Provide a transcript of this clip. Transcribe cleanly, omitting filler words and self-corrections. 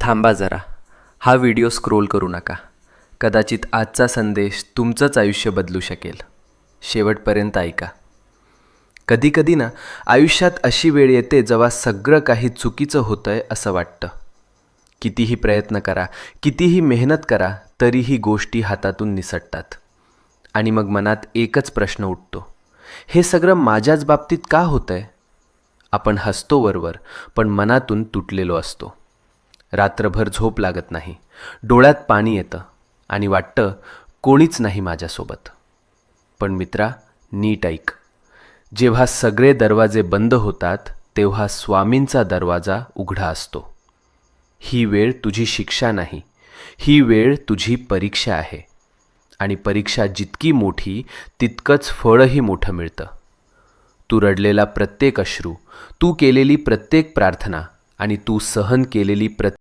थांबा जरा. हा व्हिडिओ स्क्रोल करू नका. कदाचित आजचा संदेश तुमचंच आयुष्य बदलू शकेल. शेवटपर्यंत ऐका. कधीकधी ना आयुष्यात अशी वेळ येते जेव्हा सगळं काही चुकीचं होतंय असं वाटतं. कितीही प्रयत्न करा, कितीही मेहनत करा, तरीही गोष्टी हातातून निसटतात. आणि मग मनात एकच प्रश्न उठतो, हे सगळं माझ्याच बाबतीत का होतंय? आपण हसतो वरवर, पण मनातून तुटलेलो असतो. रात्रभर झोप लागत नाही, डोळ्यात पाणी येतं आणि वाटतं कोणीच नाही माझ्यासोबत. पण मित्रा, नीट ऐक. जेव्हा सगळे दरवाजे बंद होतात तेव्हा स्वामींचा दरवाजा उघडा असतो. ही वेळ तुझी शिक्षा नाही, ही वेळ तुझी परीक्षा आहे. आणि परीक्षा जितकी मोठी तितकंच फळही मोठं मिळतं. तू रडलेला प्रत्येक अश्रू, तू केलेली प्रत्येक प्रार्थना आणि तू सहन केलेली